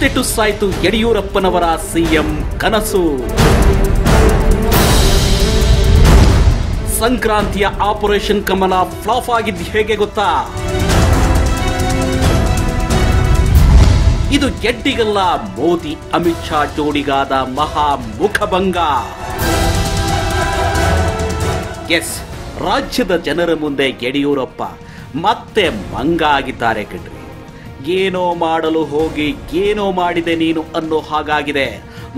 ಮತ್ತೆ ಟುಸ್ಸಾಯ್ತು ಯಡಿಯೂರಪ್ಪನವರ ಸಿಎಂ ಕನಸು. ಸಂಕ್ರಾಂತಿಯ ಆಪರೇಷನ್ ಕಮಲ ಫ್ಲಾಪ್ ಆಗಿದ್ದು ಹೇಗೆ ಗೊತ್ತಾ? ಇದು ಗೆಡ್ಡಿಗಲ್ಲ, ಮೋದಿ ಅಮಿತ್ ಶಾ ಜೋಡಿಗಾದ ಮಹಾ ಮುಖಭಂಗ. ಎಸ್, ರಾಜ್ಯದ ಜನರ ಮುಂದೆ ಯಡಿಯೂರಪ್ಪ ಮತ್ತೆ ಮಂಗ ಆಗಿದ್ದಾರೆ ಕಣ್ರಿ. ಏನೋ ಮಾಡಲು ಹೋಗಿ ಏನೋ ಮಾಡಿದೆ ನೀನು ಅನ್ನೋ ಹಾಗಾಗಿದೆ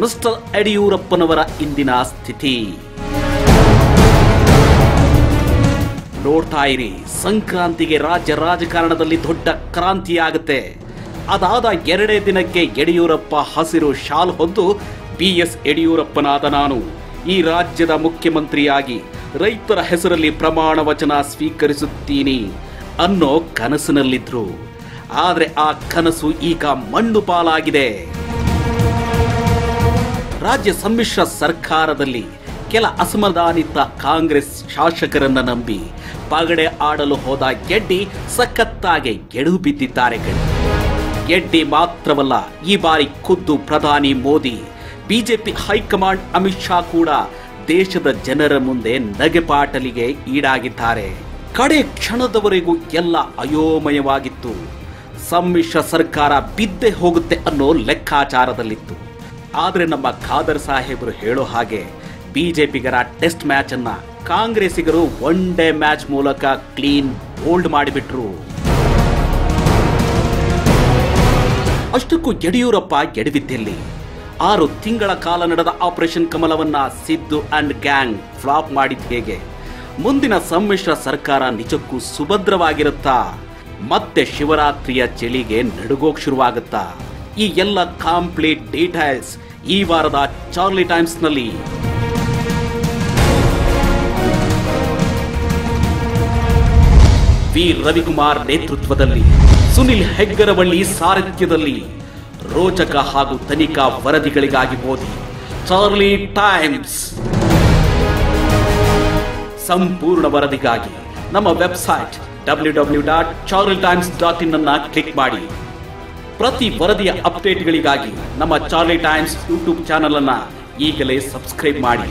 ಮಿಸ್ಟರ್ ಯಡಿಯೂರಪ್ಪನವರ ಇಂದಿನ ಸ್ಥಿತಿ. ನೋಡ್ತಾ ಇರಿ, ಸಂಕ್ರಾಂತಿಗೆ ರಾಜ್ಯ ರಾಜಕಾರಣದಲ್ಲಿ ದೊಡ್ಡ ಕ್ರಾಂತಿಯಾಗುತ್ತೆ. ಅದಾದ 2 ದಿನಕ್ಕೆ ಯಡಿಯೂರಪ್ಪ ಹಸಿರು ಶಾಲ್ ಹೊದ್ದು BS ಯಡಿಯೂರಪ್ಪನಾದ ನಾನು ಈ ರಾಜ್ಯದ ಮುಖ್ಯಮಂತ್ರಿಯಾಗಿ ರೈತರ ಹೆಸರಲ್ಲಿ ಪ್ರಮಾಣ ವಚನ ಸ್ವೀಕರಿಸುತ್ತೀನಿ ಅನ್ನೋ ಕನಸಿನಲ್ಲಿದ್ರು. ಆದರೆ ಆ ಕನಸು ಈಗ ಮಣ್ಣು ಪಾಲಾಗಿದೆ. ರಾಜ್ಯ ಸಮ್ಮಿಶ್ರ ಸರ್ಕಾರದಲ್ಲಿ ಕೆಲ ಅಸಮಾಧಾನಿತ ಕಾಂಗ್ರೆಸ್ ಶಾಸಕರನ್ನ ನಂಬಿ ಪಗಡೆ ಆಡಲು ಹೋದ ಗೆಡ್ಡಿ ಸಖತ್ತಾಗಿ ಎಡವು ಬಿದ್ದಿದ್ದಾರೆ. ಗೆಡ್ಡಿ ಮಾತ್ರವಲ್ಲ, ಈ ಬಾರಿ ಖುದ್ದು ಪ್ರಧಾನಿ ಮೋದಿ, ಬಿಜೆಪಿ ಹೈಕಮಾಂಡ್ ಅಮಿತ್ ಶಾ ಕೂಡ ದೇಶದ ಜನರ ಮುಂದೆ ನಗೆಪಾಟಲಿಗೆ ಈಡಾಗಿದ್ದಾರೆ. ಕಡೆ ಕ್ಷಣದವರೆಗೂ ಎಲ್ಲ ಅಯೋಮಯವಾಗಿತ್ತು. ಸಮ್ಮಿಶ್ರ ಸರ್ಕಾರ ಬಿದ್ದೆ ಹೋಗುತ್ತೆ ಅನ್ನೋ ಲೆಕ್ಕಾಚಾರದಲ್ಲಿತ್ತು. ಆದರೆ ನಮ್ಮ ಖಾದರ್ ಸಾಹೇಬರು ಹೇಳೋ ಹಾಗೆ ಬಿಜೆಪಿಗರ ಟೆಸ್ಟ್ ಮ್ಯಾಚ್ ಅನ್ನ ಕಾಂಗ್ರೆಸ್ಸಿಗರು 1 ಡೇ ಮ್ಯಾಚ್ ಮೂಲಕ ಕ್ಲೀನ್ ಹೋಲ್ಡ್ ಮಾಡಿಬಿಟ್ರು. ಅಷ್ಟಕ್ಕೂ ಯಡಿಯೂರಪ್ಪ ಎಡವಿದ್ದೆಲ್ಲಿ? 6 ತಿಂಗಳ ಕಾಲ ನಡೆದ ಆಪರೇಷನ್ ಕಮಲವನ್ನ ಸಿದ್ದು ಅಂಡ್ ಗ್ಯಾಂಗ್ ಫ್ಲಾಪ್ ಮಾಡಿದ ಹೇಗೆ? ಮುಂದಿನ ಸಮ್ಮಿಶ್ರ ಸರ್ಕಾರ ನಿಜಕ್ಕೂ ಸುಭದ್ರವಾಗಿರುತ್ತಾ? ಮತ್ತೆ ಶಿವರಾತ್ರಿಯ ಚಳಿಗೆ ನಡುಗೋಕ್ ಶುರುವಾಗುತ್ತಾ? ಈ ಎಲ್ಲ ಕಂಪ್ಲೀಟ್ ಡೀಟೇಲ್ಸ್ ಈ ವಾರದ ಚಾರ್ಲಿ ಟೈಮ್ಸ್ ನಲ್ಲಿ. ವಿ ರವಿಕುಮಾರ್ ನೇತೃತ್ವದಲ್ಲಿ, ಸುನಿಲ್ ಹೆಗ್ಗರವಳ್ಳಿ ಸಾರಥ್ಯದಲ್ಲಿ ರೋಚಕ ಹಾಗೂ ತನಿಖಾ ವರದಿಗಳಿಗಾಗಿ ಓದಿ ಚಾರ್ಲಿ ಟೈಮ್ಸ್. ಸಂಪೂರ್ಣ ವರದಿಗಾಗಿ ನಮ್ಮ ವೆಬ್ಸೈಟ್ www.charlitimes.in ಅನ್ನು ಕ್ಲಿಕ್ ಮಾಡಿ. ಪ್ರತಿ ವರದಿಯ ಅಪ್ಡೇಟ್ಗಳಿಗಾಗಿ ನಮ್ಮ ಚಾರ್ಲಿ ಟೈಮ್ಸ್ ಯೂಟ್ಯೂಬ್ ಚಾನೆಲ್ ಅನ್ನು ಈಗಲೇ ಸಬ್ಸ್ಕ್ರೈಬ್ ಮಾಡಿ.